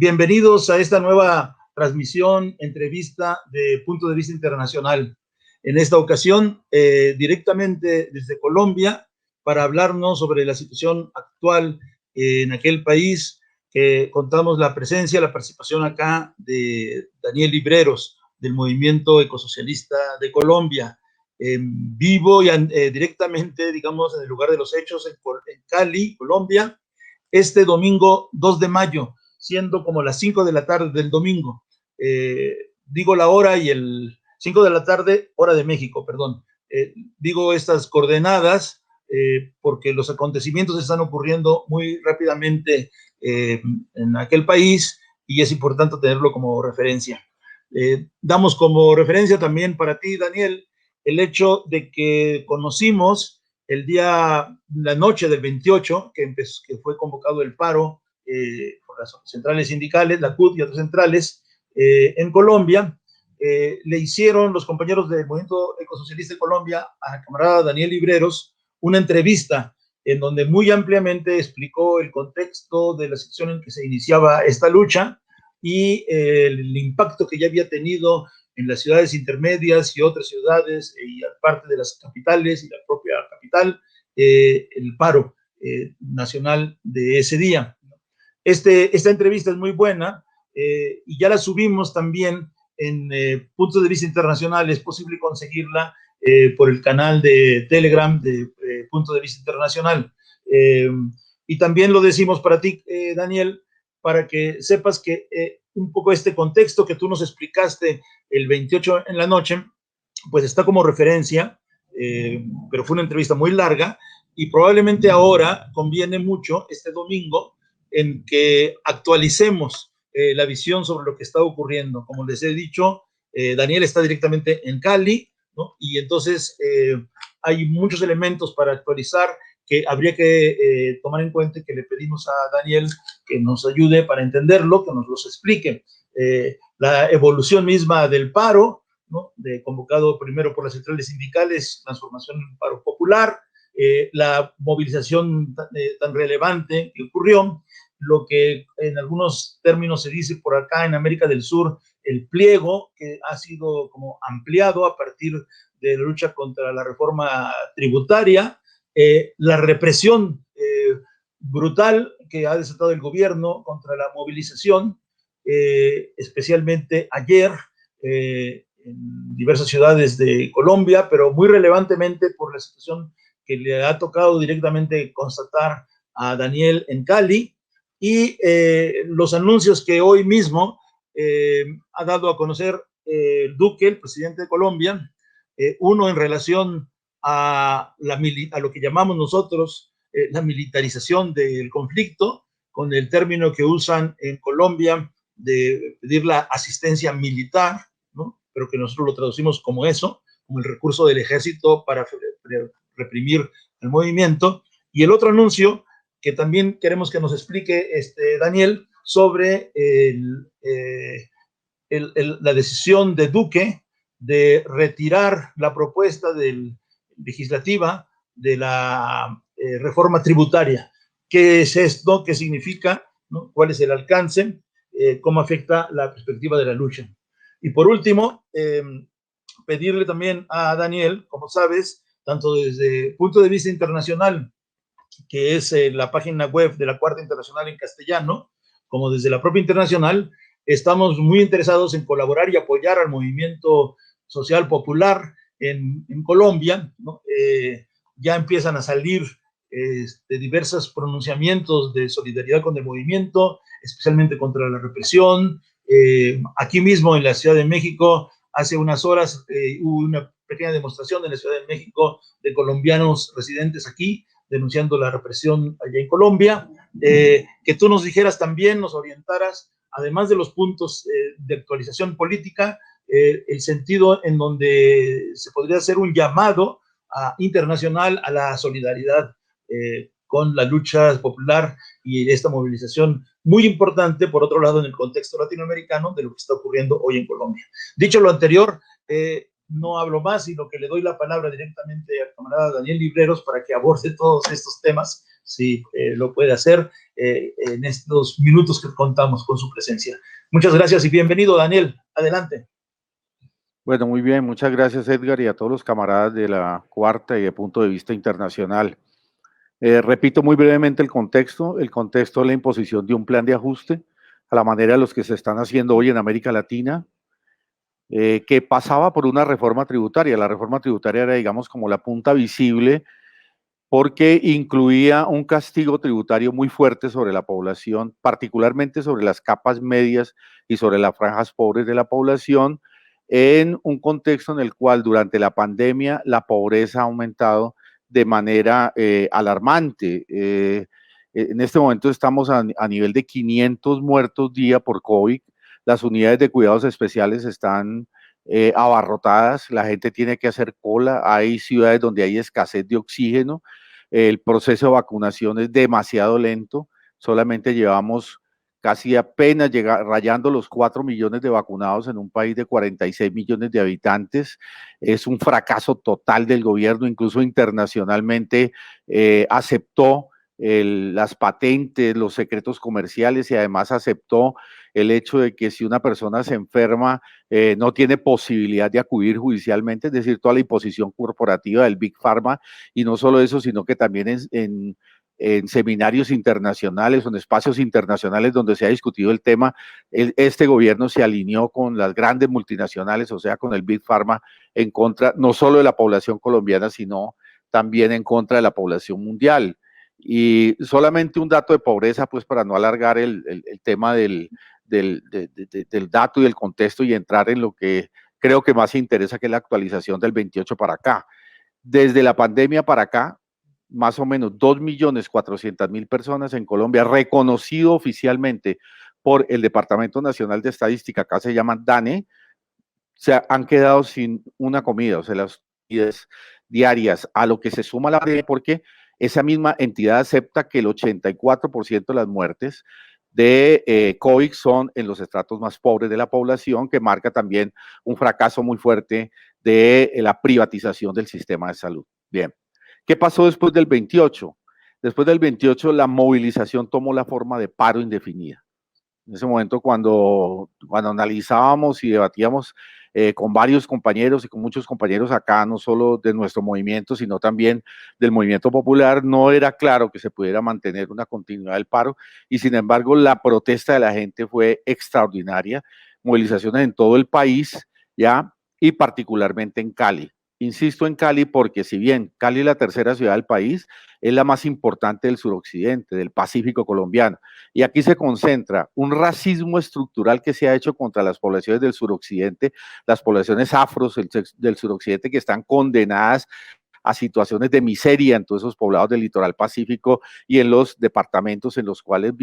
Bienvenidos a esta nueva transmisión, entrevista de Punto de Vista Internacional. En esta ocasión, directamente desde Colombia, para hablarnos sobre la situación actual en aquel país, contamos la presencia, la participación acá de Daniel Libreros, del Movimiento Ecosocialista de Colombia, en vivo y directamente, digamos, en el lugar de los hechos, en Cali, Colombia, este domingo 2 de mayo, siendo como las 5 de la tarde del domingo. Digo la hora y el 5 de la tarde, hora de México, perdón. Digo estas coordenadas porque los acontecimientos están ocurriendo muy rápidamente en aquel país y es importante tenerlo como referencia. Damos como referencia también para ti, Daniel, el hecho de que conocimos la noche del 28, que fue convocado el paro por las centrales sindicales, la CUT y otras centrales en Colombia. Le hicieron los compañeros del Movimiento Ecosocialista de Colombia a camarada Daniel Libreros una entrevista en donde muy ampliamente explicó el contexto de la situación en que se iniciaba esta lucha y el impacto que ya había tenido en las ciudades intermedias y otras ciudades y aparte de las capitales y la propia capital, el paro nacional de ese día. Esta entrevista es muy buena y ya la subimos también en Puntos de Vista Internacional. Es posible conseguirla por el canal de Telegram de Punto de Vista Internacional. Y también lo decimos para ti, Daniel, para que sepas que un poco este contexto que tú nos explicaste el 28 en la noche, pues está como referencia, pero fue una entrevista muy larga y probablemente ahora conviene mucho este domingo en que actualicemos la visión sobre lo que está ocurriendo. Como les he dicho, Daniel está directamente en Cali, ¿no? Y entonces hay muchos elementos para actualizar que habría que tomar en cuenta y que le pedimos a Daniel que nos ayude para entenderlo, que nos los explique. La evolución misma del paro, ¿no? Convocado primero por las centrales sindicales, transformación en paro popular, la movilización tan relevante que ocurrió, lo que en algunos términos se dice por acá en América del Sur, el pliego que ha sido como ampliado a partir de la lucha contra la reforma tributaria, la represión brutal que ha desatado el gobierno contra la movilización, especialmente ayer en diversas ciudades de Colombia, pero muy relevantemente por la situación que le ha tocado directamente constatar a Daniel en Cali, y los anuncios que hoy mismo ha dado a conocer Duque, el presidente de Colombia, uno en relación a lo que llamamos nosotros la militarización del conflicto, con el término que usan en Colombia de pedir la asistencia militar, ¿no? Pero que nosotros lo traducimos como eso, como el recurso del ejército para reprimir el movimiento. Y el otro anuncio que también queremos que nos explique Daniel sobre la decisión de Duque de retirar la propuesta legislativa de la reforma tributaria. ¿Qué es esto? ¿Qué significa? ¿No? ¿Cuál es el alcance? ¿Cómo afecta la perspectiva de la lucha? Y por último, pedirle también a Daniel, como sabes, tanto desde Punto de Vista Internacional, que es la página web de la Cuarta Internacional en castellano, como desde la propia internacional, estamos muy interesados en colaborar y apoyar al movimiento social popular en Colombia, ¿no? Ya empiezan a salir diversos pronunciamientos de solidaridad con el movimiento, especialmente contra la represión. Aquí mismo en la Ciudad de México, hace unas horas hubo una pequeña demostración en la Ciudad de México de colombianos residentes aquí, denunciando la represión allá en Colombia. Que tú nos dijeras también, nos orientaras, además de los puntos de actualización política, el sentido en donde se podría hacer un llamado internacional a la solidaridad con la lucha popular y esta movilización muy importante, por otro lado, en el contexto latinoamericano de lo que está ocurriendo hoy en Colombia. Dicho lo anterior, no hablo más, sino que le doy la palabra directamente al camarada Daniel Libreros para que aborde todos estos temas si lo puede hacer en estos minutos que contamos con su presencia. Muchas gracias y bienvenido, Daniel. Adelante. Bueno, muy bien, muchas gracias, Edgar, y a todos los camaradas de la Cuarta y de Punto de Vista Internacional. Repito muy brevemente el contexto de la imposición de un plan de ajuste a la manera de los que se están haciendo hoy en América Latina, que pasaba por una reforma tributaria. La reforma tributaria era, digamos, como la punta visible, porque incluía un castigo tributario muy fuerte sobre la población, particularmente sobre las capas medias y sobre las franjas pobres de la población, en un contexto en el cual durante la pandemia la pobreza ha aumentado de manera alarmante. En este momento estamos a nivel de 500 muertos día por COVID. Las unidades de cuidados especiales están abarrotadas, la gente tiene que hacer cola, hay ciudades donde hay escasez de oxígeno, el proceso de vacunación es demasiado lento, solamente llevamos casi apenas rayando los 4 millones de vacunados en un país de 46 millones de habitantes. Es un fracaso total del gobierno, incluso internacionalmente aceptó las patentes, los secretos comerciales y además aceptó el hecho de que si una persona se enferma no tiene posibilidad de acudir judicialmente, es decir, toda la imposición corporativa del Big Pharma, y no solo eso, sino que también en seminarios internacionales o en espacios internacionales donde se ha discutido el tema, este gobierno se alineó con las grandes multinacionales, o sea, con el Big Pharma, en contra no solo de la población colombiana, sino también en contra de la población mundial. Y solamente un dato de pobreza, pues para no alargar el tema del dato y del contexto y entrar en lo que creo que más interesa, que es la actualización del 28 para acá. Desde la pandemia para acá, más o menos 2.400.000 personas en Colombia, reconocido oficialmente por el Departamento Nacional de Estadística, acá se llaman DANE, se han quedado sin una comida, o sea, las comidas diarias, a lo que se suma la pandemia, porque esa misma entidad acepta que el 84% de las muertes de COVID son en los estratos más pobres de la población, que marca también un fracaso muy fuerte de la privatización del sistema de salud. Bien, ¿qué pasó después del 28? Después del 28 la movilización tomó la forma de paro indefinida. En ese momento, cuando analizábamos y debatíamos con varios compañeros y con muchos compañeros acá, no solo de nuestro movimiento, sino también del movimiento popular, no era claro que se pudiera mantener una continuidad del paro, y sin embargo la protesta de la gente fue extraordinaria, movilizaciones en todo el país, ya, y particularmente en Cali. Insisto en Cali porque si bien Cali es la tercera ciudad del país, es la más importante del suroccidente, del Pacífico colombiano. Y aquí se concentra un racismo estructural que se ha hecho contra las poblaciones del suroccidente, las poblaciones afros del suroccidente, que están condenadas a situaciones de miseria en todos esos poblados del litoral pacífico y en los departamentos en los cuales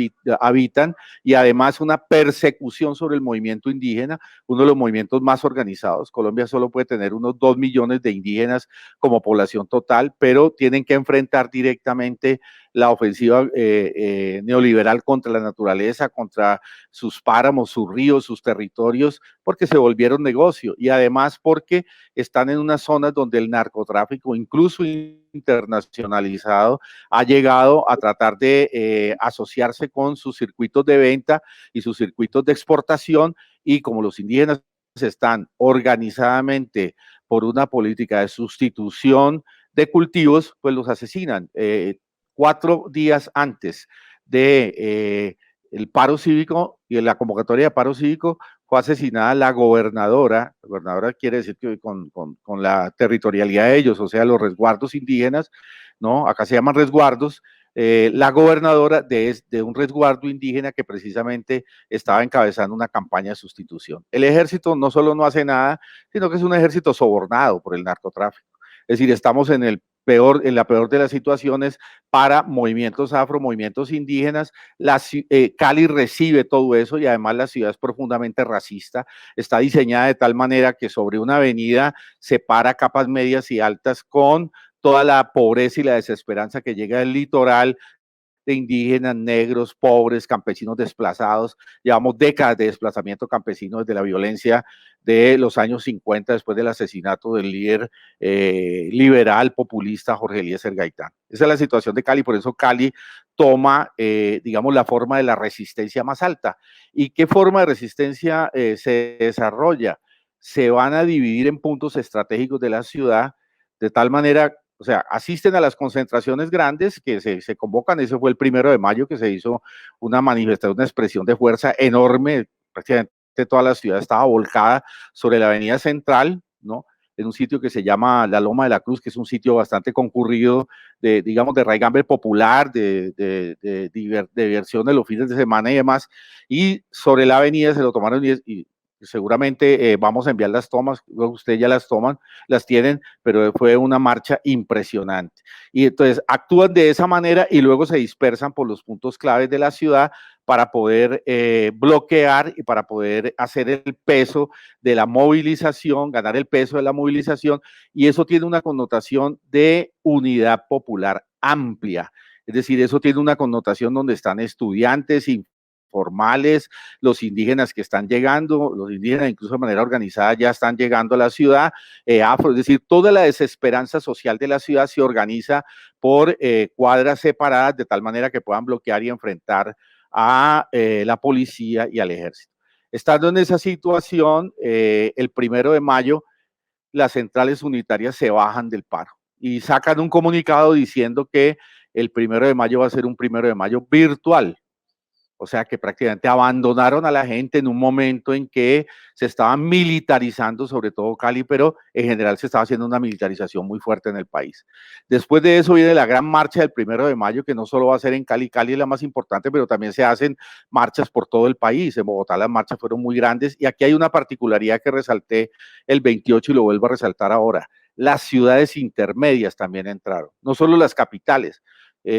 habitan, y además una persecución sobre el movimiento indígena, uno de los movimientos más organizados. Colombia solo puede tener unos 2 millones de indígenas como población total, pero tienen que enfrentar directamente la ofensiva neoliberal contra la naturaleza, contra sus páramos, sus ríos, sus territorios, porque se volvieron negocio, y además porque están en unas zonas donde el narcotráfico, incluso internacionalizado, ha llegado a tratar de asociarse con sus circuitos de venta y sus circuitos de exportación, y como los indígenas están organizadamente por una política de sustitución de cultivos, pues los asesinan. 4 días antes de el paro cívico y en la convocatoria de paro cívico fue asesinada la gobernadora quiere decir que con la territorialidad de ellos, o sea, los resguardos indígenas, ¿no? Acá se llaman resguardos, la gobernadora de un resguardo indígena que precisamente estaba encabezando una campaña de sustitución. El ejército no solo no hace nada, sino que es un ejército sobornado por el narcotráfico. Es decir, estamos en la peor de las situaciones para movimientos afro, movimientos indígenas. Cali recibe todo eso, y además la ciudad es profundamente racista. Está diseñada de tal manera que sobre una avenida separa capas medias y altas con toda la pobreza y la desesperanza que llega del litoral, de indígenas, negros, pobres, campesinos desplazados. Llevamos décadas de desplazamiento campesino desde la violencia de los años 50, después del asesinato del líder liberal populista Jorge Eliezer Gaitán. Esa es la situación de Cali, por eso Cali toma, digamos, la forma de la resistencia más alta. ¿Y qué forma de resistencia se desarrolla? Se van a dividir en puntos estratégicos de la ciudad, de tal manera, o sea, asisten a las concentraciones grandes que se convocan. Ese fue el 1 de mayo, que se hizo una manifestación, una expresión de fuerza enorme. Prácticamente toda la ciudad estaba volcada sobre la avenida central, ¿no? En un sitio que se llama la Loma de la Cruz, que es un sitio bastante concurrido, digamos, de raigambre popular, de diversión de los fines de semana y demás. Y sobre la avenida se lo tomaron y seguramente vamos a enviar las tomas, luego ustedes ya las toman, las tienen, pero fue una marcha impresionante. Y entonces actúan de esa manera y luego se dispersan por los puntos claves de la ciudad para poder bloquear y para poder hacer el peso de la movilización, ganar el peso de la movilización, y eso tiene una connotación de unidad popular amplia. Es decir, eso tiene una connotación donde están estudiantes y formales, los indígenas que están llegando, los indígenas incluso de manera organizada ya están llegando a la ciudad, afro, es decir, toda la desesperanza social de la ciudad se organiza por cuadras separadas de tal manera que puedan bloquear y enfrentar a la policía y al ejército. Estando en esa situación, el 1 de mayo, las centrales unitarias se bajan del paro y sacan un comunicado diciendo que el 1 de mayo va a ser un 1 de mayo virtual. O sea que prácticamente abandonaron a la gente en un momento en que se estaban militarizando, sobre todo Cali, pero en general se estaba haciendo una militarización muy fuerte en el país. Después de eso viene la gran marcha del 1 de mayo, que no solo va a ser en Cali, Cali es la más importante, pero también se hacen marchas por todo el país. En Bogotá las marchas fueron muy grandes y aquí hay una particularidad que resalté el 28 y lo vuelvo a resaltar ahora. Las ciudades intermedias también entraron, no solo las capitales.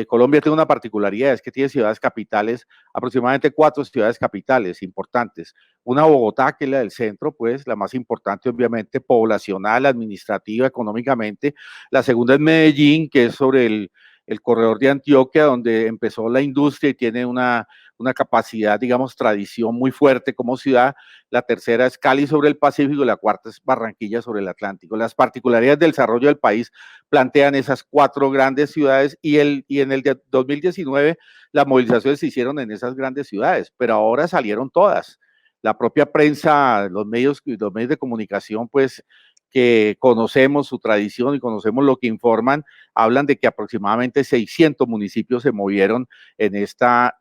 Colombia tiene una particularidad, es que tiene ciudades capitales, aproximadamente 4 ciudades capitales importantes. Una Bogotá, que es la del centro, pues la más importante obviamente, poblacional, administrativa, económicamente. La segunda es Medellín, que es sobre el corredor de Antioquia, donde empezó la industria y tiene una capacidad, digamos, tradición muy fuerte como ciudad. La tercera es Cali sobre el Pacífico y la cuarta es Barranquilla sobre el Atlántico. Las particularidades del desarrollo del país plantean esas 4 grandes ciudades y en el 2019 las movilizaciones se hicieron en esas grandes ciudades, pero ahora salieron todas. La propia prensa, los medios de comunicación, pues, que conocemos su tradición y conocemos lo que informan, hablan de que aproximadamente 600 municipios se movieron en esta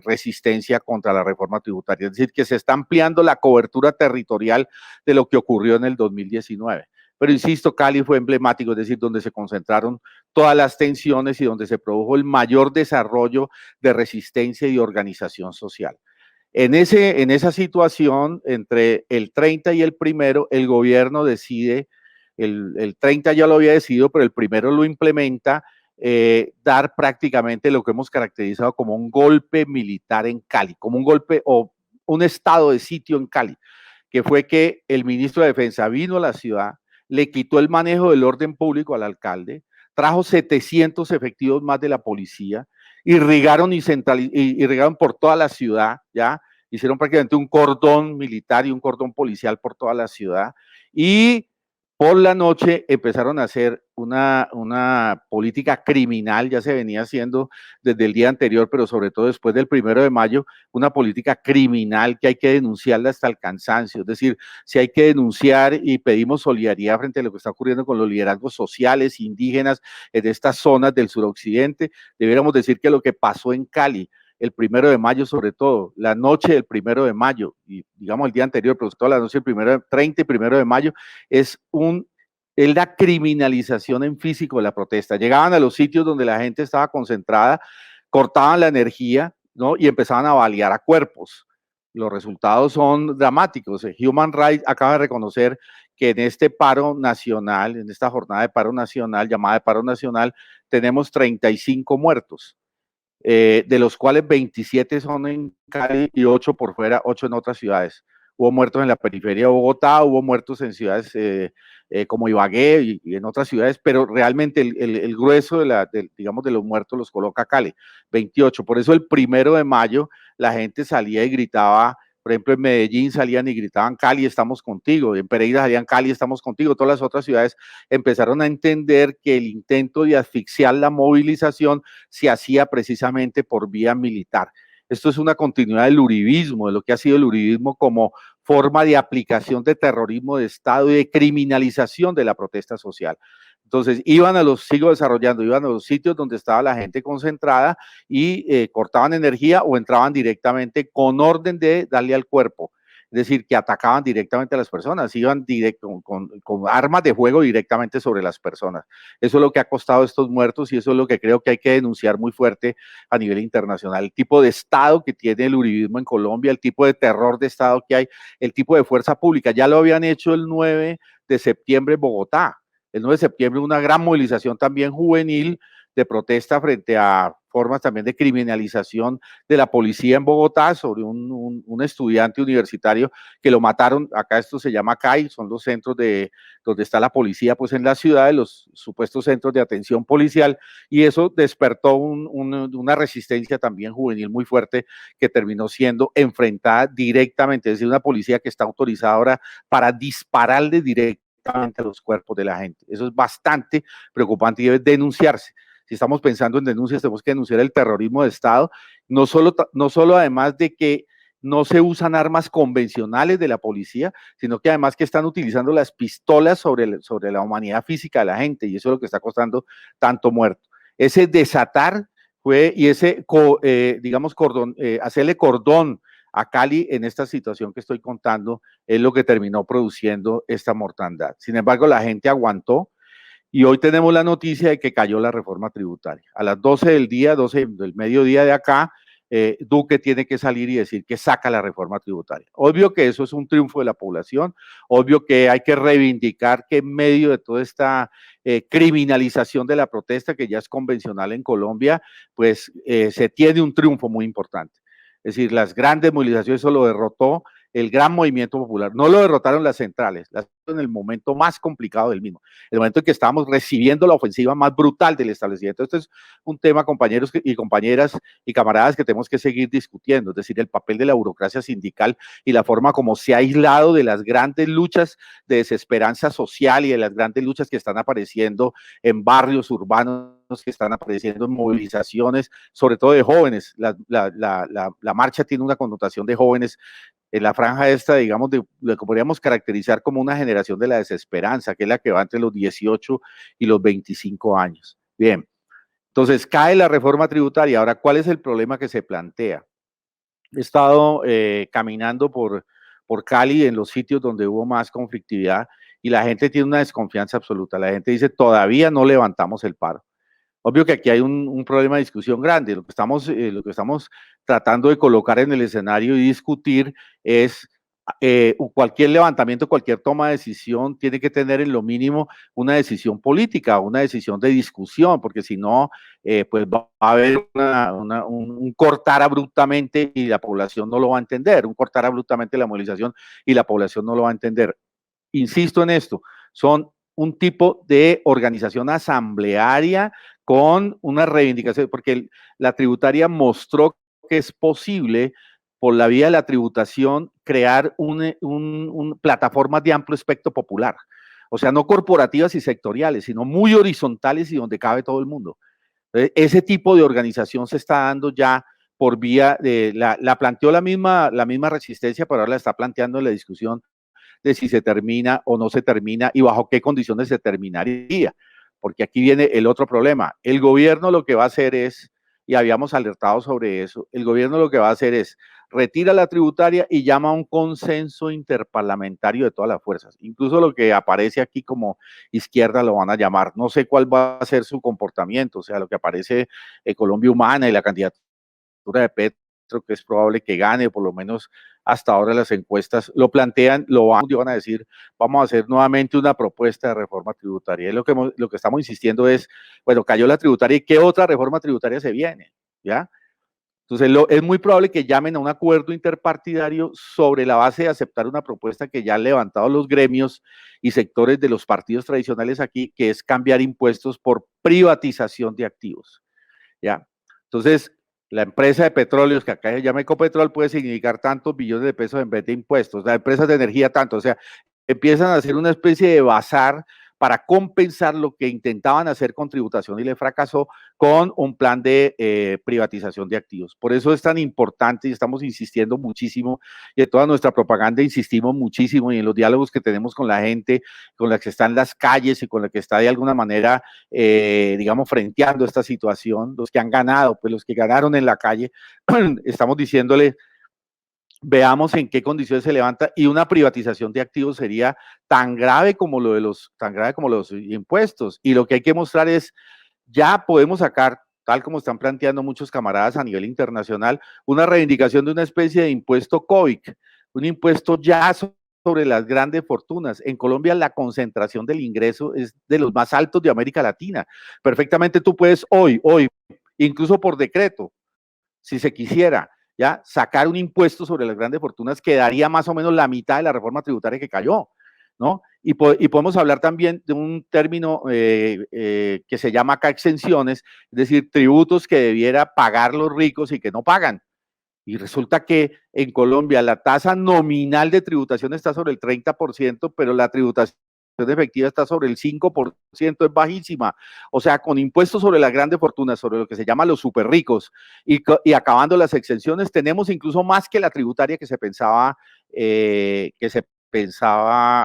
resistencia contra la reforma tributaria. Es decir, que se está ampliando la cobertura territorial de lo que ocurrió en el 2019. Pero insisto, Cali fue emblemático, es decir, donde se concentraron todas las tensiones y donde se produjo el mayor desarrollo de resistencia y organización social. En esa situación, entre el 30 y el 1, el gobierno decide, el 30 ya lo había decidido, pero el 1 lo implementa, dar prácticamente lo que hemos caracterizado como un golpe militar en Cali, como un golpe o un estado de sitio en Cali, que fue que el ministro de Defensa vino a la ciudad, le quitó el manejo del orden público al alcalde, trajo 700 efectivos más de la policía, irrigaron irrigaron por toda la ciudad, ya, hicieron prácticamente un cordón militar y un cordón policial por toda la ciudad, y por la noche empezaron a hacer una política criminal, ya se venía haciendo desde el día anterior, pero sobre todo después del 1 de mayo, una política criminal que hay que denunciarla hasta el cansancio. Es decir, si hay que denunciar y pedimos solidaridad frente a lo que está ocurriendo con los liderazgos sociales, indígenas, en estas zonas del suroccidente, debiéramos decir que lo que pasó en Cali, el 1 de mayo, sobre todo, la noche del 1 de mayo, y digamos el día anterior, pero toda la noche del 30 y 1 de mayo, es la criminalización en físico de la protesta. Llegaban a los sitios donde la gente estaba concentrada, cortaban la energía, ¿no? Y empezaban a balear a cuerpos. Los resultados son dramáticos. Human Rights acaba de reconocer que en este paro nacional, en esta jornada de paro nacional, llamada de paro nacional, tenemos 35 muertos. De los cuales 27 son en Cali y 8 por fuera, 8 en otras ciudades. hubo muertos en la periferia de Bogotá, hubo muertos en ciudades como Ibagué y en otras ciudades, pero realmente el grueso digamos, de los muertos los coloca Cali, 28. Por eso el 1 de mayo la gente salía y gritaba. Por ejemplo, en Medellín salían y gritaban Cali, estamos contigo. En Pereira salían Cali, estamos contigo. Todas las otras ciudades empezaron a entender que el intento de asfixiar la movilización se hacía precisamente por vía militar. Esto es una continuidad del uribismo, de lo que ha sido el uribismo como forma de aplicación de terrorismo de Estado y de criminalización de la protesta social. Entonces, sigo desarrollando, iban a los sitios donde estaba la gente concentrada y cortaban energía o entraban directamente con orden de darle al cuerpo. Es decir, que atacaban directamente a las personas, iban con armas de fuego directamente sobre las personas. Eso es lo que ha costado estos muertos y eso es lo que creo que hay que denunciar muy fuerte a nivel internacional. El tipo de Estado que tiene el uribismo en Colombia, el tipo de terror de Estado que hay, el tipo de fuerza pública. Ya lo habían hecho el 9 de septiembre en Bogotá. El 9 de septiembre una gran movilización también juvenil de protesta frente a formas también de criminalización de la policía en Bogotá sobre un estudiante universitario que lo mataron. Acá esto se llama CAI, son los centros donde está la policía pues en la ciudad, los supuestos centros de atención policial, y eso despertó una resistencia también juvenil muy fuerte que terminó siendo enfrentada directamente, es decir, una policía que está autorizada ahora para dispararle directamente a los cuerpos de la gente. Eso es bastante preocupante y debe denunciarse. Si estamos pensando en denuncias, tenemos que denunciar el terrorismo de Estado, no solo además de que no se usan armas convencionales de la policía, sino que además que están utilizando las pistolas sobre la humanidad física de la gente, y eso es lo que está costando tanto muerto. Ese desatar fue, y ese, digamos, hacerle cordón a Cali en esta situación que estoy contando, es lo que terminó produciendo esta mortandad. Sin embargo, la gente aguantó, y hoy tenemos la noticia de que cayó la reforma tributaria. A las 12 del día, 12 del mediodía de acá, Duque tiene que salir y decir que saca la reforma tributaria. Obvio que eso es un triunfo de la población, obvio que hay que reivindicar que en medio de toda esta criminalización de la protesta, que ya es convencional en Colombia, pues se tiene un triunfo muy importante. Es decir, las grandes movilizaciones, eso lo derrotó el gran movimiento popular. No lo derrotaron las centrales, en el momento más complicado del mismo, el momento en que estábamos recibiendo la ofensiva más brutal del establecimiento. Este es un tema, compañeros y compañeras y camaradas, que tenemos que seguir discutiendo, es decir, el papel de la burocracia sindical y la forma como se ha aislado de las grandes luchas de desesperanza social y de las grandes luchas que están apareciendo en barrios urbanos, que están apareciendo en movilizaciones, sobre todo de jóvenes. La marcha tiene una connotación de jóvenes en la franja esta, digamos, de lo que podríamos caracterizar como una generación de la desesperanza, que es la que va entre los 18 y los 25 años. Bien, entonces cae la reforma tributaria. Ahora, ¿cuál es el problema que se plantea? He estado caminando por Cali, en los sitios donde hubo más conflictividad, y la gente tiene una desconfianza absoluta. La gente dice, todavía no levantamos el paro. Obvio que aquí hay un problema de discusión grande. Lo que estamos tratando de colocar en el escenario y discutir es cualquier levantamiento, cualquier toma de decisión tiene que tener en lo mínimo una decisión política, una decisión de discusión, porque si no, pues va a haber un cortar abruptamente y la población no lo va a entender, un cortar abruptamente la movilización y la población no lo va a entender. Insisto en esto, son un tipo de organización asamblearia con una reivindicación, porque la tributaria mostró que es posible, por la vía de la tributación, crear plataformas de amplio espectro popular. O sea, no corporativas y sectoriales, sino muy horizontales y donde cabe todo el mundo. Ese tipo de organización se está dando ya por vía de, la planteó la misma resistencia, pero ahora la está planteando en la discusión de si se termina o no se termina y bajo qué condiciones se terminaría. Porque aquí viene el otro problema. El gobierno lo que va a hacer es, y habíamos alertado sobre eso, el gobierno lo que va a hacer es retira la tributaria y llama a un consenso interparlamentario de todas las fuerzas. Incluso lo que aparece aquí como izquierda lo van a llamar. No sé cuál va a ser su comportamiento, o sea, lo que aparece Colombia Humana y la candidatura de Petro, que es probable que gane, por lo menos hasta ahora las encuestas lo plantean, lo van a decir, vamos a hacer nuevamente una propuesta de reforma tributaria. Y lo que estamos insistiendo es, bueno, cayó la tributaria, ¿y qué otra reforma tributaria se viene? ¿Ya? Entonces, es muy probable que llamen a un acuerdo interpartidario sobre la base de aceptar una propuesta que ya han levantado los gremios y sectores de los partidos tradicionales aquí, que es cambiar impuestos por privatización de activos. ¿Ya? Entonces, la empresa de petróleos, que acá se llama Ecopetrol, puede significar tantos billones de pesos en vez de impuestos. Las empresas de energía tanto, o sea, empiezan a hacer una especie de bazar para compensar lo que intentaban hacer con tributación y le fracasó con un plan de privatización de activos. Por eso es tan importante y estamos insistiendo muchísimo y en toda nuestra propaganda insistimos muchísimo y en los diálogos que tenemos con la gente, con la que está en las calles y con la que está de alguna manera, digamos, frenteando esta situación, los que han ganado, pues los que ganaron en la calle, estamos diciéndole veamos en qué condiciones se levanta y una privatización de activos sería tan grave como los impuestos. Y lo que hay que mostrar es, ya podemos sacar, tal como están planteando muchos camaradas a nivel internacional, una reivindicación de una especie de impuesto COIC, un impuesto ya sobre las grandes fortunas. En Colombia la concentración del ingreso es de los más altos de América Latina. Perfectamente tú puedes hoy, incluso por decreto, si se quisiera, ya sacar un impuesto sobre las grandes fortunas que daría más o menos la mitad de la reforma tributaria que cayó, ¿no? Y podemos hablar también de un término que se llama acá exenciones, es decir, tributos que debiera pagar los ricos y que no pagan. Y resulta que en Colombia la tasa nominal de tributación está sobre el 30%, pero la tributación efectiva está sobre el 5%, es bajísima. O sea, con impuestos sobre las grandes fortunas, sobre lo que se llama los super ricos, y acabando las exenciones, tenemos incluso más que la tributaria que se pensaba,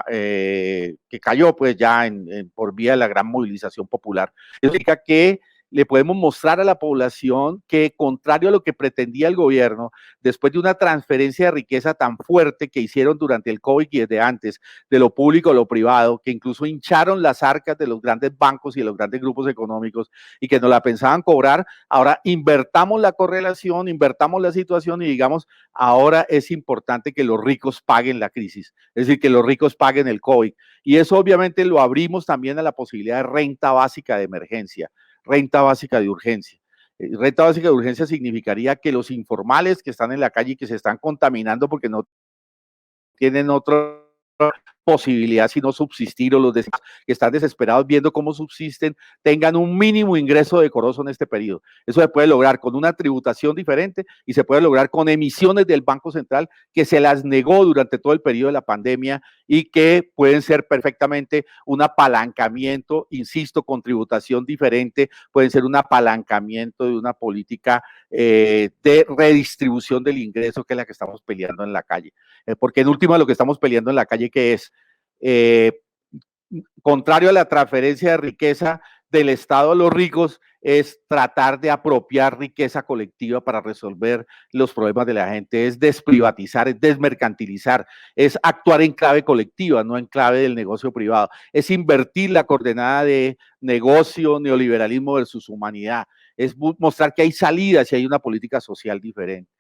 que cayó pues ya por vía de la gran movilización popular. Eso significa que le podemos mostrar a la población que, contrario a lo que pretendía el gobierno, después de una transferencia de riqueza tan fuerte que hicieron durante el COVID y desde antes, de lo público a lo privado, que incluso hincharon las arcas de los grandes bancos y de los grandes grupos económicos y que no la pensaban cobrar, ahora invertamos la correlación, invertamos la situación y digamos, ahora es importante que los ricos paguen la crisis, es decir, que los ricos paguen el COVID. Y eso obviamente lo abrimos también a la posibilidad de renta básica de emergencia, renta básica de urgencia. Renta básica de urgencia significaría que los informales que están en la calle y que se están contaminando porque no tienen otra posibilidad sino subsistir, o los que están desesperados viendo cómo subsisten, tengan un mínimo ingreso decoroso en este periodo. Eso se puede lograr con una tributación diferente y se puede lograr con emisiones del Banco Central que se las negó durante todo el periodo de la pandemia y que pueden ser perfectamente un apalancamiento, insisto, con tributación diferente, pueden ser un apalancamiento de una política de redistribución del ingreso, que es la que estamos peleando en la calle. Porque en última lo que estamos peleando en la calle, que es contrario a la transferencia de riqueza del Estado a los ricos, es tratar de apropiar riqueza colectiva para resolver los problemas de la gente, es desprivatizar, es desmercantilizar, es actuar en clave colectiva, no en clave del negocio privado, es invertir la coordenada de negocio, neoliberalismo versus humanidad, es mostrar que hay salidas y hay una política social diferente.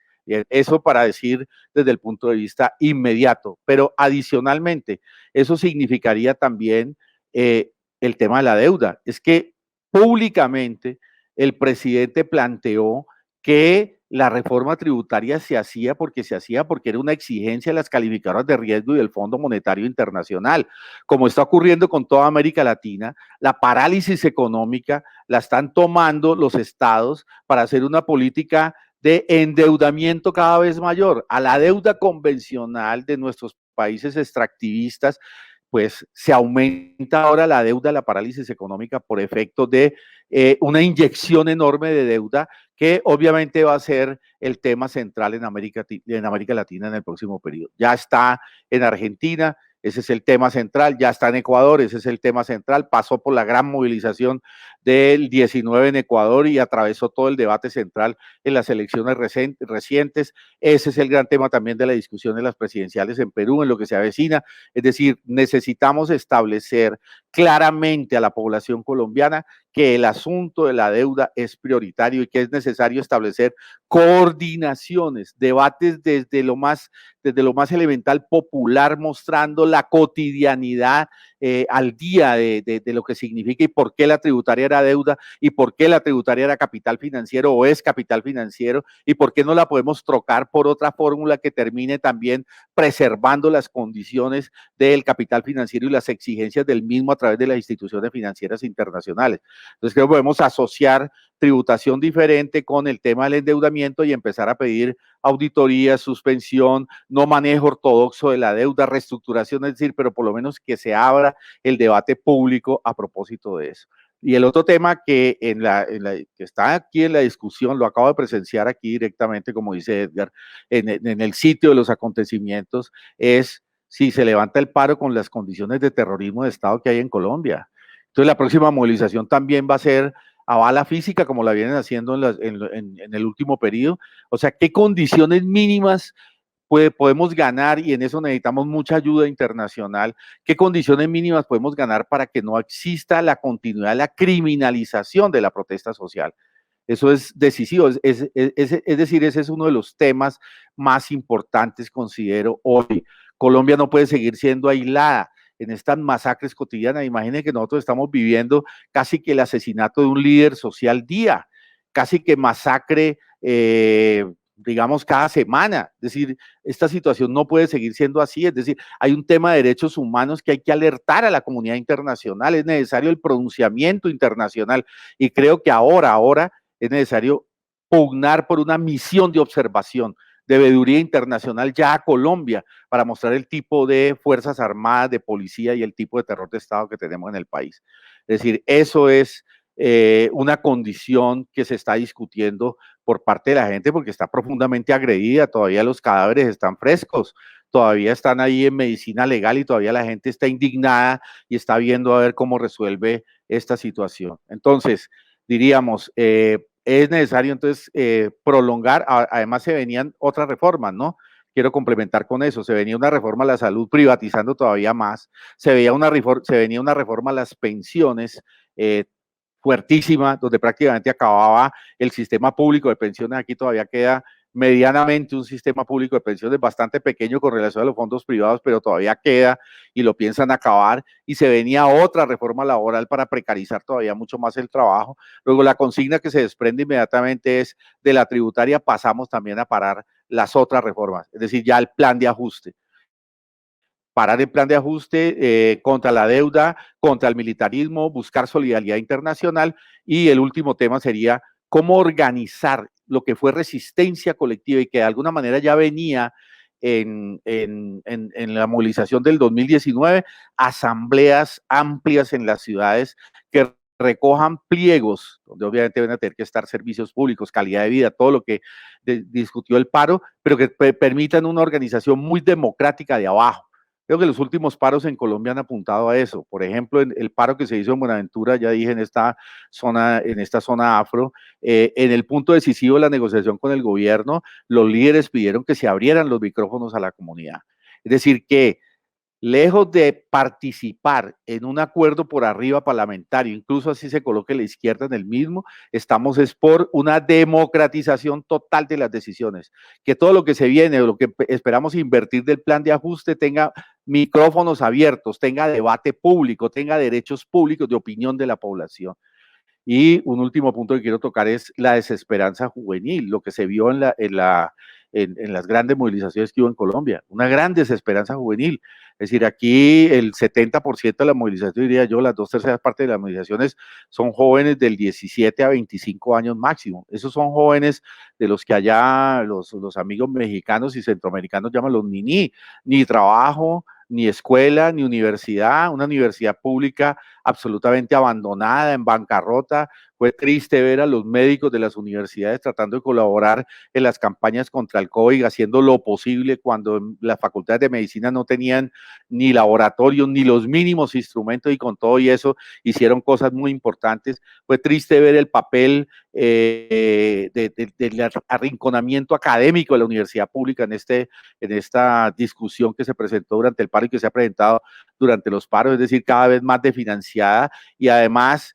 Eso para decir desde el punto de vista inmediato, pero adicionalmente, eso significaría también el tema de la deuda. Es que públicamente el presidente planteó que la reforma tributaria se hacía porque era una exigencia de las calificadoras de riesgo y del Fondo Monetario Internacional. Como está ocurriendo con toda América Latina, la parálisis económica la están tomando los estados para hacer una política de endeudamiento cada vez mayor. A la deuda convencional de nuestros países extractivistas, pues se aumenta ahora la deuda, la parálisis económica por efecto de una inyección enorme de deuda que obviamente va a ser el tema central en América Latina en el próximo periodo. Ya está en Argentina, ese es el tema central, ya está en Ecuador, ese es el tema central, pasó por la gran movilización del 19 en Ecuador y atravesó todo el debate central en las elecciones recientes, ese es el gran tema también de la discusión de las presidenciales en Perú, en lo que se avecina, es decir, necesitamos establecer claramente a la población colombiana que el asunto de la deuda es prioritario y que es necesario establecer coordinaciones, debates desde lo más elemental popular, mostrando la cotidianidad al día de lo que significa y por qué la tributaria era deuda y por qué la tributaria era capital financiero o es capital financiero y por qué no la podemos trocar por otra fórmula que termine también preservando las condiciones del capital financiero y las exigencias del mismo a través de las instituciones financieras internacionales. Entonces creo que podemos asociar tributación diferente con el tema del endeudamiento y empezar a pedir auditoría, suspensión, no manejo ortodoxo de la deuda, reestructuración, es decir, pero por lo menos que se abra el debate público a propósito de eso. Y el otro tema que que está aquí en la discusión, lo acabo de presenciar aquí directamente, como dice Edgar, en el sitio de los acontecimientos, es si se levanta el paro con las condiciones de terrorismo de Estado que hay en Colombia. Entonces la próxima movilización también va a ser a bala física, como la vienen haciendo en el último periodo. O sea, ¿qué condiciones mínimas podemos ganar? Y en eso necesitamos mucha ayuda internacional. ¿Qué condiciones mínimas podemos ganar para que no exista la continuidad de la criminalización de la protesta social? Eso es decisivo, es decir, ese es uno de los temas más importantes, considero, hoy. Colombia no puede seguir siendo aislada en estas masacres cotidianas. Imaginen que nosotros estamos viviendo casi que el asesinato de un líder social día, casi que masacre, digamos, cada semana. Es decir, esta situación no puede seguir siendo así. Es decir, hay un tema de derechos humanos que hay que alertar a la comunidad internacional. Es necesario el pronunciamiento internacional. Y creo que ahora es necesario pugnar por una misión de observación de veeduría internacional ya a Colombia para mostrar el tipo de fuerzas armadas, de policía y el tipo de terror de Estado que tenemos en el país. Es decir, eso es una condición que se está discutiendo por parte de la gente porque está profundamente agredida, todavía los cadáveres están frescos, todavía están ahí en medicina legal y todavía la gente está indignada y está viendo a ver cómo resuelve esta situación. Entonces, diríamos, es necesario entonces prolongar, además se venían otras reformas, ¿no? Quiero complementar con eso, se venía una reforma a la salud privatizando todavía más, se venía una reforma a las pensiones fuertísima, donde prácticamente acababa el sistema público de pensiones. Aquí todavía queda medianamente un sistema público de pensiones bastante pequeño con relación a los fondos privados, pero todavía queda y lo piensan acabar, y se venía otra reforma laboral para precarizar todavía mucho más el trabajo. Luego la consigna que se desprende inmediatamente es de la tributaria pasamos también a parar las otras reformas, es decir, ya el plan de ajuste. Parar el plan de ajuste contra la deuda, contra el militarismo, buscar solidaridad internacional, y el último tema sería cómo organizar lo que fue resistencia colectiva y que de alguna manera ya venía en la movilización del 2019, asambleas amplias en las ciudades que recojan pliegos, donde obviamente van a tener que estar servicios públicos, calidad de vida, todo lo que discutió el paro, pero que permitan una organización muy democrática de abajo. Creo que los últimos paros en Colombia han apuntado a eso. Por ejemplo, el paro que se hizo en Buenaventura, ya dije, en esta zona afro, en el punto decisivo de la negociación con el gobierno, los líderes pidieron que se abrieran los micrófonos a la comunidad. Es decir, que lejos de participar en un acuerdo por arriba parlamentario, incluso así se coloque la izquierda en el mismo, estamos es por una democratización total de las decisiones, que todo lo que se viene, lo que esperamos invertir del plan de ajuste tenga micrófonos abiertos, tenga debate público, tenga derechos públicos de opinión de la población. Y un último punto que quiero tocar es la desesperanza juvenil, lo que se vio en las grandes movilizaciones que hubo en Colombia, una gran desesperanza juvenil. Es decir, aquí el 70% de la movilización, diría yo, las 2/3 partes de las movilizaciones son jóvenes del 17 a 25 años máximo. Esos son jóvenes de los que allá los amigos mexicanos y centroamericanos llaman los ni trabajo, ni escuela, ni universidad, una universidad pública absolutamente abandonada, en bancarrota. Fue triste ver a los médicos de las universidades tratando de colaborar en las campañas contra el COVID, haciendo lo posible cuando las facultades de medicina no tenían ni laboratorios, ni los mínimos instrumentos, y con todo y eso hicieron cosas muy importantes. Fue triste ver el papel del arrinconamiento académico de la universidad pública en esta discusión que se presentó durante el paro y que se ha presentado durante los paros, es decir, cada vez más desfinanciada y además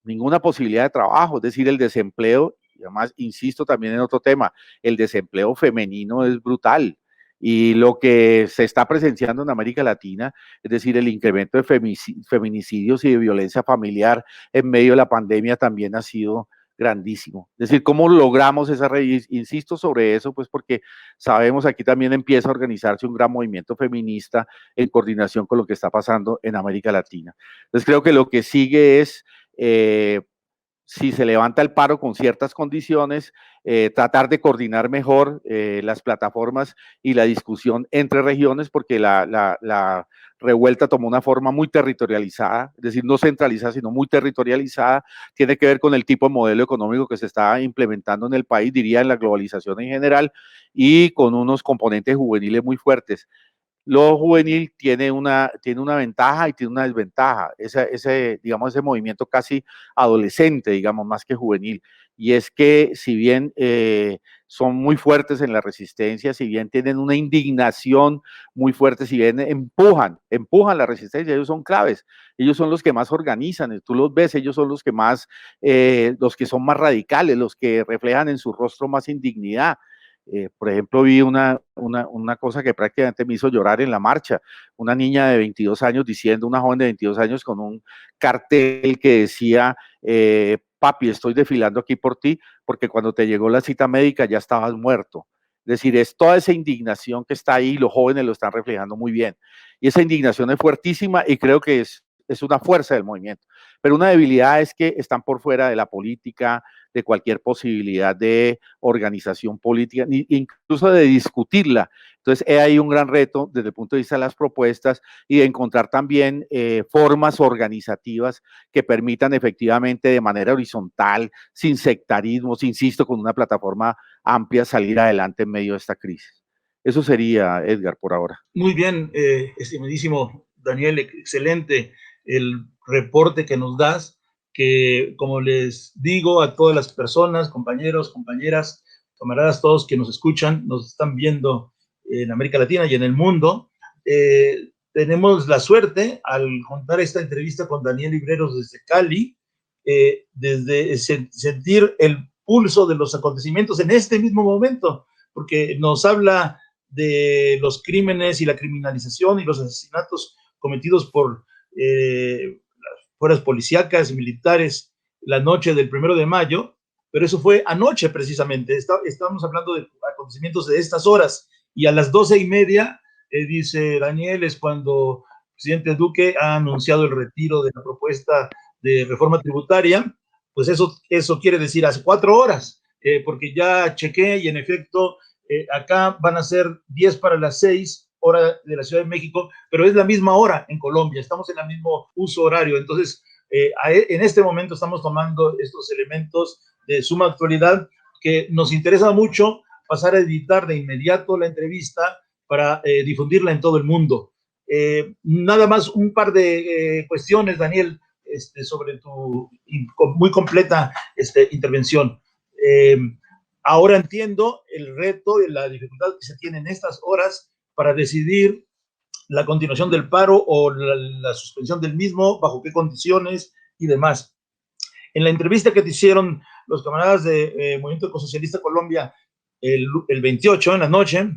ninguna posibilidad de trabajo, es decir, el desempleo, y además insisto también en otro tema, el desempleo femenino es brutal. Y lo que se está presenciando en América Latina, es decir, el incremento de feminicidios y de violencia familiar en medio de la pandemia también ha sido grandísimo. Es decir, ¿cómo logramos esa red? Insisto sobre eso, pues porque sabemos aquí también empieza a organizarse un gran movimiento feminista en coordinación con lo que está pasando en América Latina. Entonces creo que lo que sigue es si se levanta el paro con ciertas condiciones, tratar de coordinar mejor las plataformas y la discusión entre regiones, porque la revuelta tomó una forma muy territorializada, es decir, no centralizada, sino muy territorializada, tiene que ver con el tipo de modelo económico que se está implementando en el país, diría en la globalización en general, y con unos componentes juveniles muy fuertes. Lo juvenil tiene una ventaja y tiene una desventaja, digamos, ese movimiento casi adolescente, digamos, más que juvenil, y es que si bien son muy fuertes en la resistencia, si bien tienen una indignación muy fuerte, si bien empujan la resistencia, ellos son claves, ellos son los que más organizan, tú los ves, ellos son los que más, los que son más radicales, los que reflejan en su rostro más indignidad. Por ejemplo, vi una cosa que prácticamente me hizo llorar en la marcha, una niña de 22 años diciendo, una joven de 22 años con un cartel que decía, papi, estoy desfilando aquí por ti, porque cuando te llegó la cita médica ya estabas muerto. Es decir, es toda esa indignación que está ahí, los jóvenes lo están reflejando muy bien. Y esa indignación es fuertísima y creo que es una fuerza del movimiento. Pero una debilidad es que están por fuera de la política, de cualquier posibilidad de organización política, incluso de discutirla. Entonces, hay un gran reto desde el punto de vista de las propuestas y de encontrar también formas organizativas que permitan efectivamente de manera horizontal, sin sectarismos, insisto, con una plataforma amplia, salir adelante en medio de esta crisis. Eso sería, Edgar, por ahora. Muy bien, estimadísimo Daniel, excelente el reporte que nos das, que como les digo a todas las personas, compañeros, compañeras, camaradas, todos que nos escuchan, nos están viendo en América Latina y en el mundo, tenemos la suerte al contar esta entrevista con Daniel Libreros desde Cali, desde sentir el pulso de los acontecimientos en este mismo momento, porque nos habla de los crímenes y la criminalización y los asesinatos cometidos por las fuerzas policíacas y militares la noche del 1 de mayo, pero eso fue anoche precisamente. Estábamos hablando de acontecimientos de estas horas y a las 12:30, dice Daniel, es cuando el presidente Duque ha anunciado el retiro de la propuesta de reforma tributaria. Pues eso quiere decir hace 4 horas, porque ya chequé y en efecto acá van a ser 10 para las 6, hora de la Ciudad de México, pero es la misma hora en Colombia, estamos en el mismo uso horario, entonces en este momento estamos tomando estos elementos de suma actualidad que nos interesa mucho pasar a editar de inmediato la entrevista para difundirla en todo el mundo. Nada más un par de cuestiones, Daniel, sobre tu muy completa intervención. Ahora entiendo el reto y la dificultad que se tiene en estas horas para decidir la continuación del paro o la suspensión del mismo, bajo qué condiciones y demás. En la entrevista que te hicieron los camaradas de Movimiento Ecosocialista Colombia el 28 en la noche,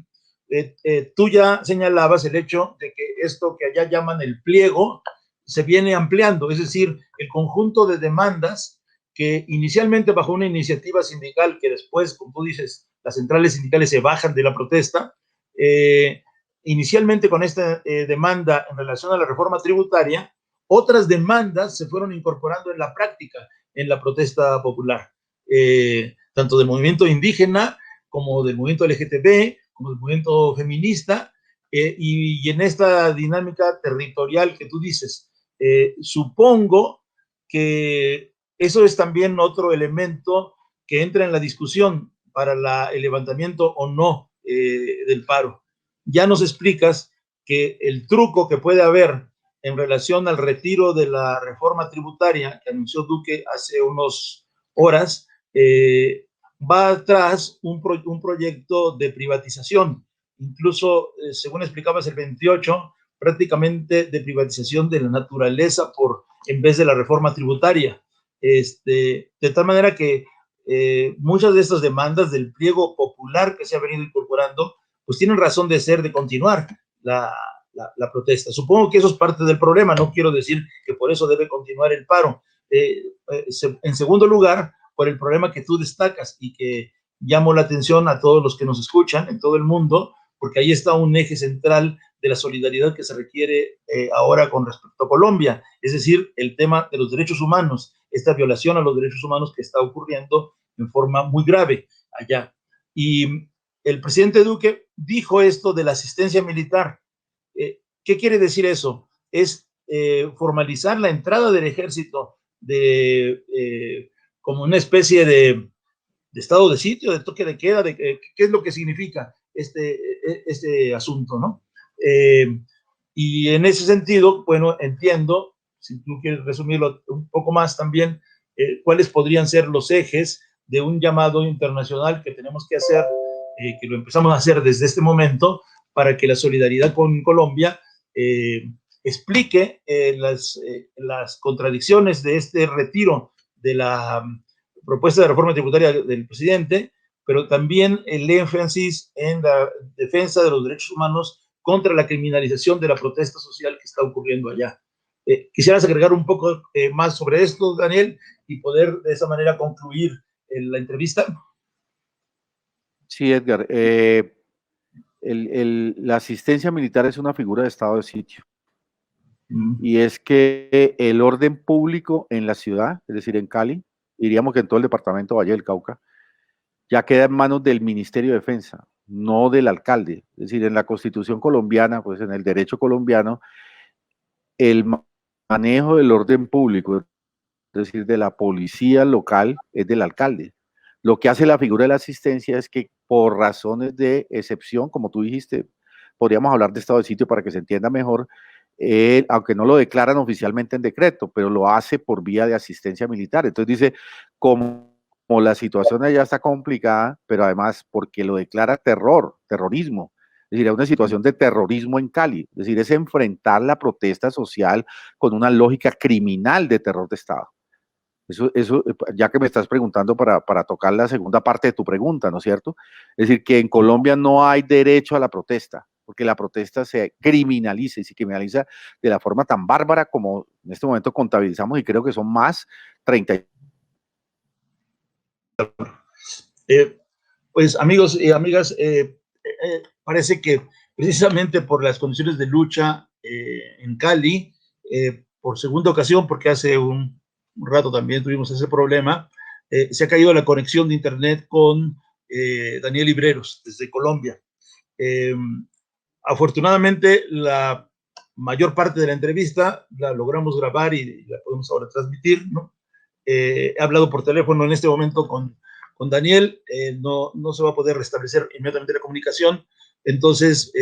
tú ya señalabas el hecho de que esto que allá llaman el pliego se viene ampliando, es decir, el conjunto de demandas que inicialmente bajo una iniciativa sindical que después, como tú dices, las centrales sindicales se bajan de la protesta, inicialmente con esta demanda en relación a la reforma tributaria, otras demandas se fueron incorporando en la práctica, en la protesta popular, tanto del movimiento indígena como del movimiento LGTB, como del movimiento feminista, y en esta dinámica territorial que tú dices. Supongo que eso es también otro elemento que entra en la discusión para el levantamiento o no del paro. Ya nos explicas que el truco que puede haber en relación al retiro de la reforma tributaria que anunció Duque hace unas horas, va atrás un proyecto de privatización, incluso, según explicabas el 28, prácticamente de privatización de la naturaleza en vez de la reforma tributaria. De tal manera que muchas de estas demandas del pliego popular que se ha venido incorporando, pues tienen razón de ser, de continuar la protesta. Supongo que eso es parte del problema, no quiero decir que por eso debe continuar el paro. En segundo lugar, por el problema que tú destacas y que llamo la atención a todos los que nos escuchan en todo el mundo, porque ahí está un eje central de la solidaridad que se requiere ahora con respecto a Colombia, es decir, el tema de los derechos humanos, esta violación a los derechos humanos que está ocurriendo en forma muy grave allá. Y el presidente Duque dijo esto de la asistencia militar. ¿Qué quiere decir eso? Es formalizar la entrada del ejército como una especie de estado de sitio, de toque de queda, qué es lo que significa este asunto, ¿no? Y en ese sentido, bueno, entiendo, si tú quieres resumirlo un poco más también, cuáles podrían ser los ejes de un llamado internacional que tenemos que hacer, que lo empezamos a hacer desde este momento, para que la solidaridad con Colombia explique las contradicciones de este retiro de la propuesta de reforma tributaria del presidente, pero también el énfasis en la defensa de los derechos humanos contra la criminalización de la protesta social que está ocurriendo allá. ¿Quisieras agregar un poco más sobre esto, Daniel, y poder de esa manera concluir la entrevista? Sí, Edgar. La asistencia militar es una figura de estado de sitio. Y es que el orden público en la ciudad, es decir, en Cali, diríamos que en todo el departamento Valle del Cauca, ya queda en manos del Ministerio de Defensa, no del alcalde. Es decir, en la Constitución colombiana, pues en el derecho colombiano, el manejo del orden público, es decir, de la policía local, es del alcalde. Lo que hace la figura de la asistencia es que por razones de excepción, como tú dijiste, podríamos hablar de estado de sitio para que se entienda mejor, aunque no lo declaran oficialmente en decreto, pero lo hace por vía de asistencia militar. Entonces dice, como la situación allá está complicada, pero además porque lo declara terrorismo, es decir, es una situación de terrorismo en Cali, es decir, es enfrentar la protesta social con una lógica criminal de terror de Estado. Eso, ya que me estás preguntando para tocar la segunda parte de tu pregunta, ¿no es cierto? Es decir, que en Colombia no hay derecho a la protesta, porque la protesta se criminaliza y se criminaliza de la forma tan bárbara como en este momento contabilizamos, y creo que son más 30. Pues amigos y amigas, parece que precisamente por las condiciones de lucha en Cali, por segunda ocasión, porque hace un rato también tuvimos ese problema, se ha caído la conexión de internet con Daniel Libreros desde Colombia. Afortunadamente, la mayor parte de la entrevista la logramos grabar y la podemos ahora transmitir, ¿no? He hablado por teléfono en este momento con Daniel, no se va a poder restablecer inmediatamente la comunicación, entonces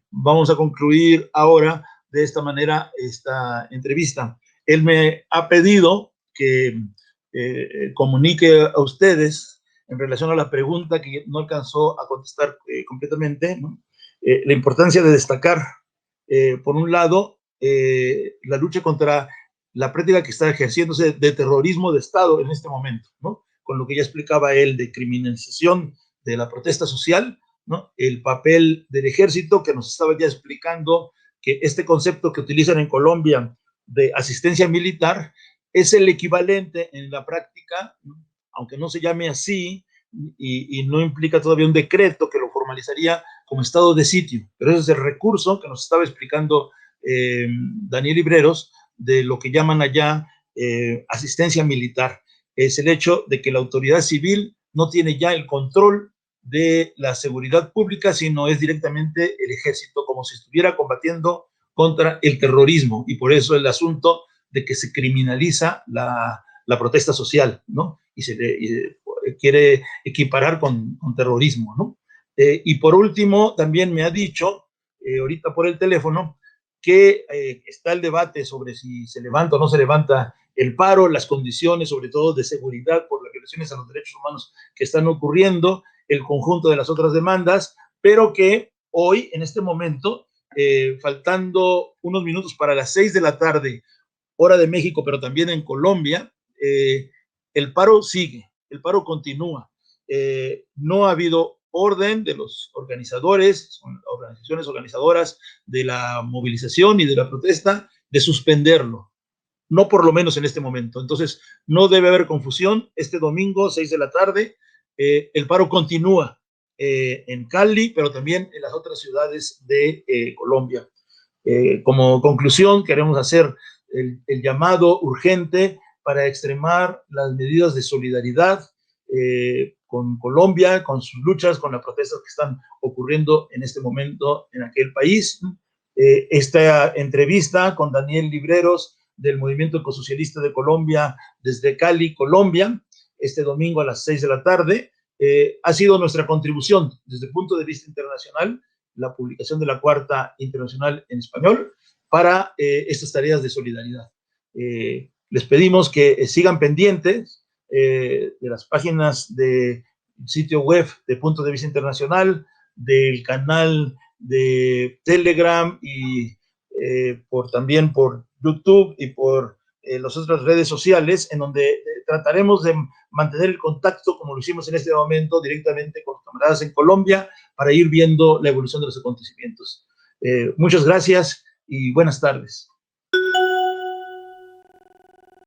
vamos a concluir ahora de esta manera esta entrevista. Él me ha pedido que comunique a ustedes en relación a la pregunta que no alcanzó a contestar completamente, ¿no? La importancia de destacar, por un lado, la lucha contra la práctica que está ejerciéndose de terrorismo de Estado en este momento, ¿no? Con lo que ya explicaba él de criminalización de la protesta social, ¿no? El papel del ejército que nos estaba ya explicando que este concepto que utilizan en Colombia de asistencia militar es el equivalente en la práctica, ¿no? Aunque no se llame así y no implica todavía un decreto que lo formalizaría como estado de sitio, pero ese es el recurso que nos estaba explicando Daniel Libreros, de lo que llaman allá asistencia militar. Es el hecho de que la autoridad civil no tiene ya el control de la seguridad pública, sino es directamente el ejército, como si estuviera combatiendo contra el terrorismo, y por eso el asunto de que se criminaliza la protesta social, ¿no? Y se le quiere equiparar con terrorismo, ¿no? Y por último, también me ha dicho, ahorita por el teléfono, que está el debate sobre si se levanta o no se levanta el paro, las condiciones, sobre todo de seguridad por las violaciones a los derechos humanos que están ocurriendo, el conjunto de las otras demandas, pero que hoy, en este momento, faltando unos minutos para las 6 de la tarde, hora de México, pero también en Colombia, el paro sigue, el paro continúa. No ha habido orden de los organizadores, son organizaciones organizadoras de la movilización y de la protesta, de suspenderlo, no por lo menos en este momento. Entonces, no debe haber confusión. Este domingo, 6 de la tarde, el paro continúa en Cali, pero también en las otras ciudades de Colombia. Como conclusión, queremos hacer el llamado urgente para extremar las medidas de solidaridad con Colombia, con sus luchas, con las protestas que están ocurriendo en este momento en aquel país. Esta entrevista con Daniel Libreros del Movimiento Ecosocialista de Colombia desde Cali, Colombia, este domingo a las 6 de la tarde, ha sido nuestra contribución desde el punto de vista internacional, la publicación de la Cuarta Internacional en Español para estas tareas de solidaridad. Les pedimos que sigan pendientes de las páginas del sitio web de Punto de Vista Internacional, del canal de Telegram y también por YouTube y por las otras redes sociales, en donde trataremos de mantener el contacto, como lo hicimos en este momento, directamente con camaradas en Colombia, para ir viendo la evolución de los acontecimientos. Muchas gracias y buenas tardes.